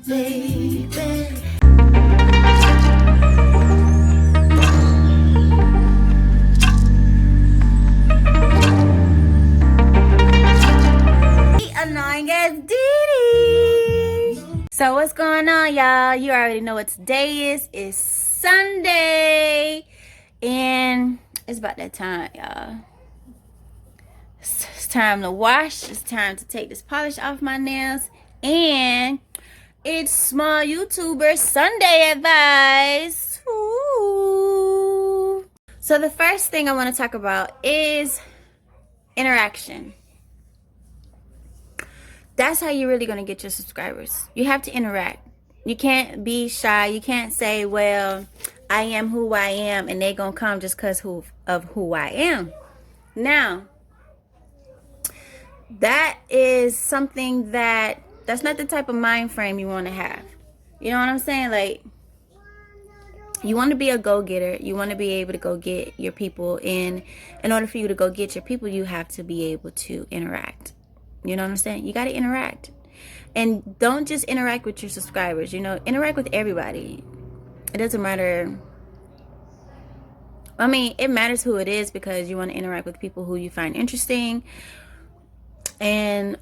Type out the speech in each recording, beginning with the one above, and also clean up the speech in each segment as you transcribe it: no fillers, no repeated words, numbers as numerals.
baby. Annoying as Didi. So what's going on, y'all? You already know what today is. It's Sunday, and it's about that time, y'all. It's time to wash. It's time to take this polish off my nails, and it's small YouTuber Sunday advice. Ooh. So the first thing I want to talk about is interaction. That's how you're really going to get your subscribers. You have to interact. You can't be shy. You can't say, well, I am who I am, and they're going to come just because of who I am. Now, that is something that's not the type of mind frame you want to have. You know what I'm saying? Like, you want to be a go-getter. You want to be able to go get your people. In order for you to go get your people, you have to be able to interact. You know what I'm saying? You got to interact. And don't just interact with your subscribers. You know, interact with everybody. It doesn't matter. I mean, it matters who it is, because you want to interact with people who you find interesting. And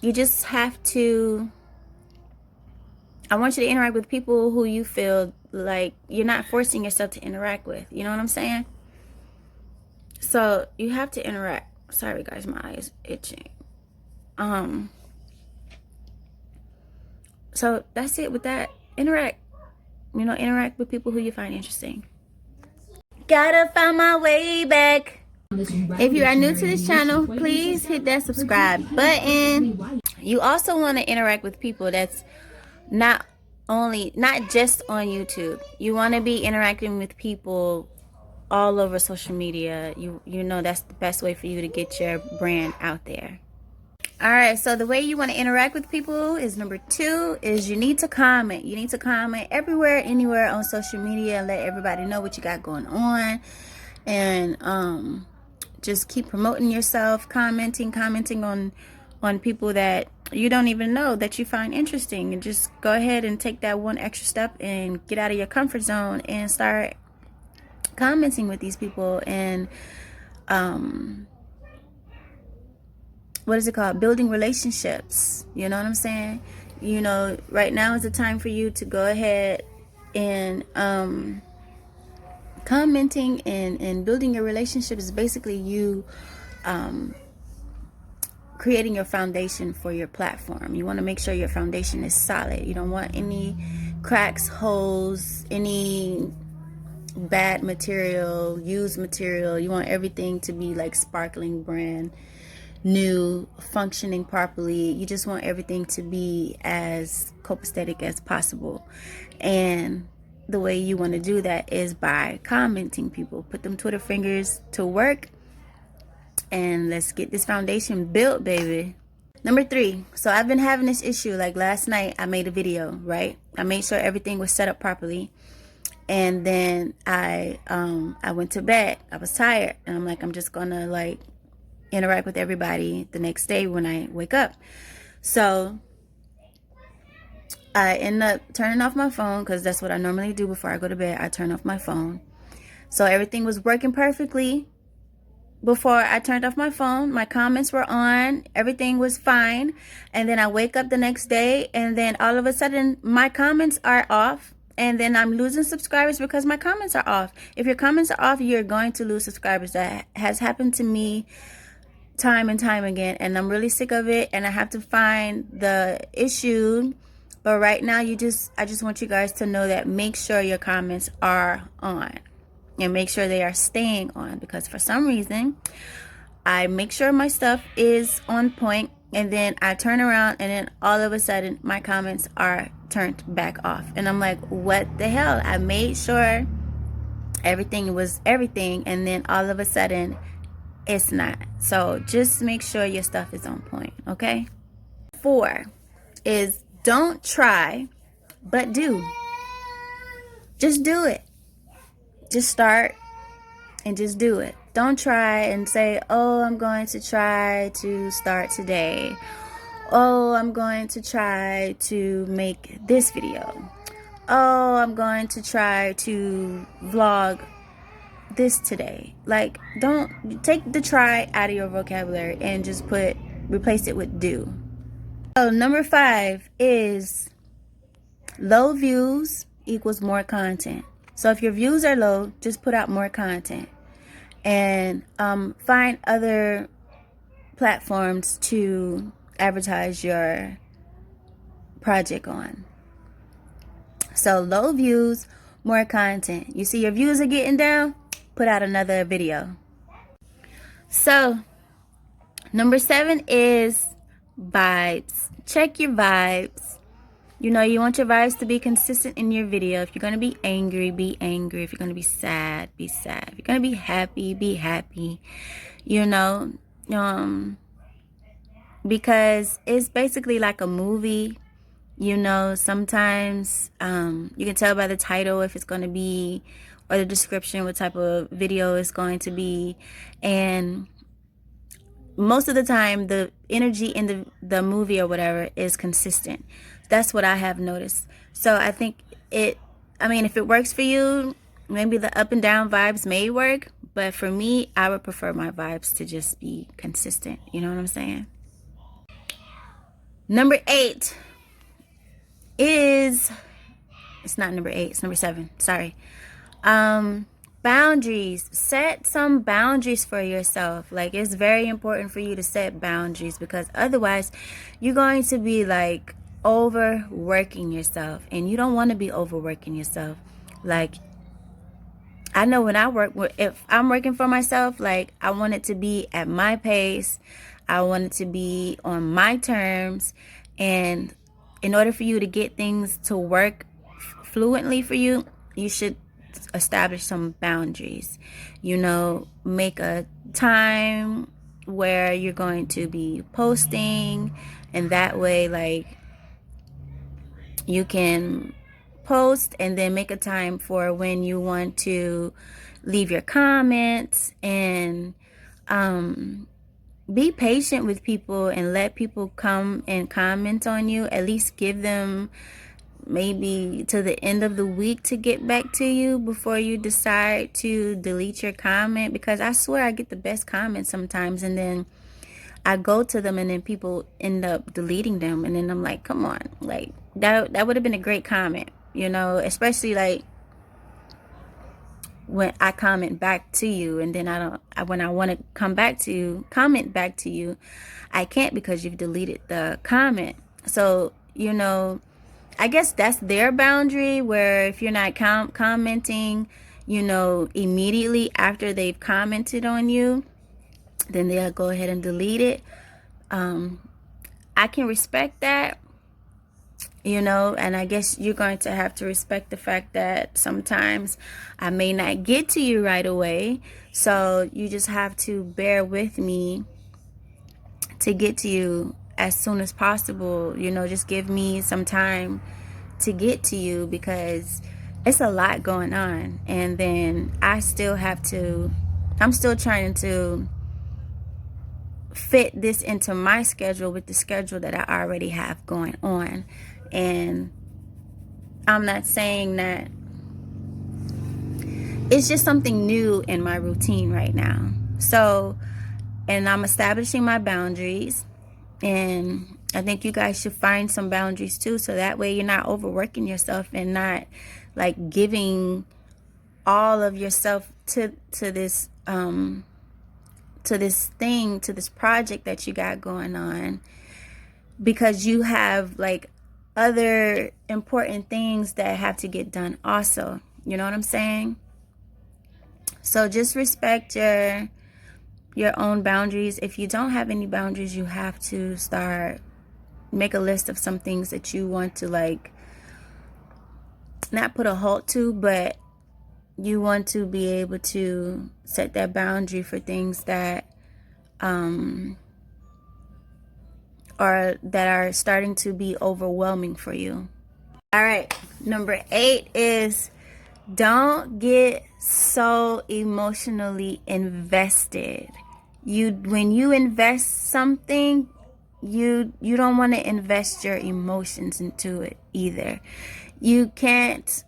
you just have to, I want you to interact with people who you feel like you're not forcing yourself to interact with. You know what I'm saying? So you have to interact. Sorry guys, my eye is itching. So that's it with that. Interact. You know, interact with people who you find interesting. Gotta find my way back. If you are new to this channel, please hit that subscribe button. You also want to interact with people that's not just on YouTube. You want to be interacting with people all over social media. You know that's the best way for you to get your brand out there. All right, so the way you want to interact with people is number 2 is you need to comment. You need to comment everywhere, anywhere on social media, and let everybody know what you got going on. And just keep promoting yourself, commenting on people that you don't even know that you find interesting, and just go ahead and take that one extra step and get out of your comfort zone and start commenting with these people. And what is it called? Building relationships. You know what I'm saying? You know, right now is the time for you to go ahead and commenting and building your relationship is basically you creating your foundation for your platform. You want to make sure your foundation is solid. You don't want any cracks, holes, any bad material, used material. You want everything to be like sparkling, brand new, functioning properly. You just want everything to be as copacetic as possible. And the way you want to do that is by commenting people. Put them Twitter fingers to work, and let's get this foundation built, baby. Number 3. So I've been having this issue. Like last night I made a video, right? I made sure everything was set up properly, and then I went to bed. I was tired, and I'm like, I'm just gonna like interact with everybody the next day when I wake up. So I end up turning off my phone, because that's what I normally do before I go to bed. I turn off my phone. So everything was working perfectly before I turned off my phone. My comments were on. Everything was fine. And then I wake up the next day, and then all of a sudden my comments are off. And then I'm losing subscribers because my comments are off. If your comments are off, you're going to lose subscribers. That has happened to me time and time again, and I'm really sick of it, and I have to find the issue. But right now, I just want you guys to know that make sure your comments are on, and make sure they are staying on, because for some reason I make sure my stuff is on point, and then I turn around, and then all of a sudden my comments are turned back off, and I'm like, what the hell? I made sure everything was everything, and then all of a sudden it's not. So just make sure your stuff is on point, okay? 4 is don't try, but do. Just do it. Just start and just do it. Don't try and say, oh, I'm going to try to start today, Oh, I'm going to try to make this video. Oh, I'm going to try to vlog this today. Like, don't take the try out of your vocabulary and just replace it with do. So number 5 is low views equals more content. So if your views are low, just put out more content and find other platforms to advertise your project on. So low views, more content. You see your views are getting down, put out another video. So number 7 is vibes. Check your vibes. You know, you want your vibes to be consistent in your video. If you're going to be angry, be angry. If you're going to be sad, be sad. If you're going to be happy, be happy. You know, because it's basically like a movie. You know, sometimes you can tell by the title if it's going to be, or the description, what type of video it's going to be. And most of the time, the energy in the movie or whatever is consistent. That's what I have noticed. So I think if it works for you, maybe the up and down vibes may work. But for me, I would prefer my vibes to just be consistent. You know what I'm saying? Number 8 is, it's not number 8, it's number 7. Sorry. Boundaries. Set some boundaries for yourself. Like, it's very important for you to set boundaries, because otherwise you're going to be like overworking yourself, and you don't want to be overworking yourself. Like, I know when if I'm working for myself, like, I want it to be at my pace. I want it to be on my terms. And in order for you to get things to work fluently for you, you should establish some boundaries. You know, make a time where you're going to be posting, and that way, like, you can post, and then make a time for when you want to leave your comments. And be patient with people and let people come and comment on you. At least give them maybe to the end of the week to get back to you before you decide to delete your comment, because I swear I get the best comments sometimes, and then I go to them and then people end up deleting them, and then I'm like, come on, like, that would have been a great comment, you know, especially like when I comment back to you, and then when I want to comment back to you, I can't, because you've deleted the comment. So, you know, I guess that's their boundary, where if you're not commenting, you know, immediately after they've commented on you, then they'll go ahead and delete it. I can respect that, you know, and I guess you're going to have to respect the fact that sometimes I may not get to you right away. So you just have to bear with me to get to you as soon as possible. You know, just give me some time to get to you, because it's a lot going on. And then I'm still trying to fit this into my schedule with the schedule that I already have going on. And I'm not saying that, it's just something new in my routine right now. So, and I'm establishing my boundaries, and I think you guys should find some boundaries too, so that way you're not overworking yourself and not like giving all of yourself to this project that you got going on, because you have like other important things that have to get done also. You know what I'm saying? So just respect your own boundaries. If you don't have any boundaries, you have to make a list of some things that you want to, like, not put a halt to, but you want to be able to set that boundary for things that are starting to be overwhelming for you. All right, number 8 is don't get so emotionally invested. When you invest something, you don't want to invest your emotions into it either. You can't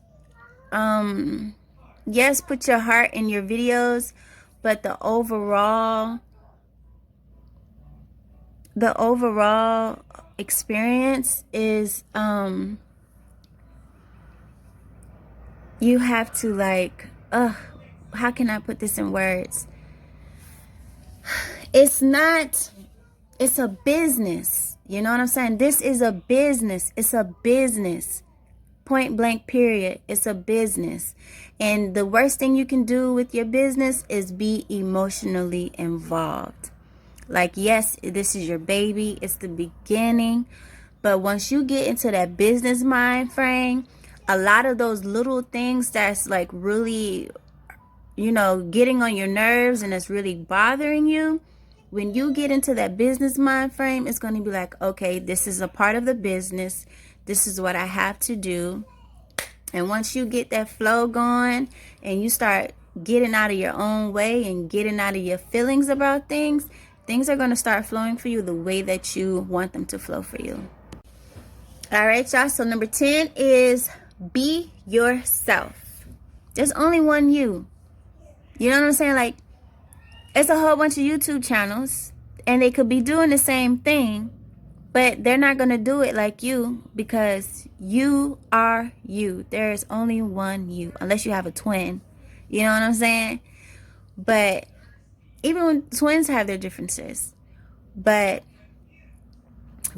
yes, put your heart in your videos, but the overall experience is you have to, like, how can I put this in words? It's a business. You know what I'm saying? This is a business. It's a business. Point blank, period. It's a business. And the worst thing you can do with your business is be emotionally involved. Like, yes, this is your baby. It's the beginning. But once you get into that business mind frame, a lot of those little things that's like really, getting on your nerves and it's really bothering you, when you get into that business mind frame, it's going to be like, okay, this is a part of the business. This is what I have to do. And once you get that flow going and you start getting out of your own way and getting out of your feelings about things, things are going to start flowing for you the way that you want them to flow for you. All right, y'all. So number 10 is be yourself. There's only one you. You know what I'm saying? Like, it's a whole bunch of YouTube channels and they could be doing the same thing, but they're not going to do it like you because you are you. There is only one you, unless you have a twin. You know what I'm saying? But even when twins have their differences, but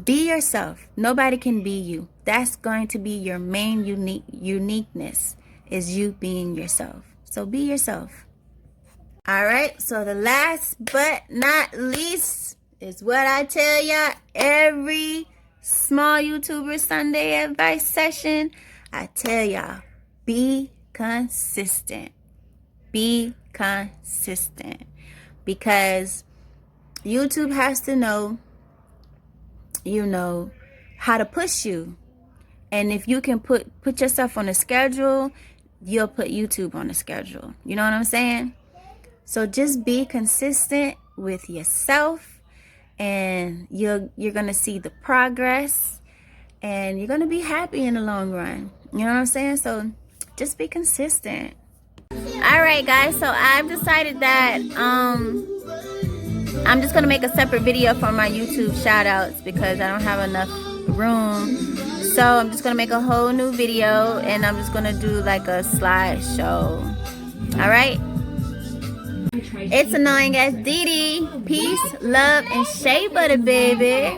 be yourself. Nobody can be you. That's going to be your main uniqueness, is you being yourself. So be yourself. All right. So the last but not least is what I tell y'all every small YouTuber Sunday advice session. I tell y'all, be consistent. Be consistent. Because YouTube has to know, how to push you. And if you can put yourself on a schedule, you'll put YouTube on a schedule. You know what I'm saying? So just be consistent with yourself, and you're going to see the progress, and you're going to be happy in the long run. You know what I'm saying? So just be consistent. All right, guys. So I've decided that I'm just going to make a separate video for my YouTube shout outs because I don't have enough room. So I'm just going to make a whole new video, and I'm just going to do like a slideshow. All right. It's annoying as Dee Dee. Peace, love, and shea butter, baby.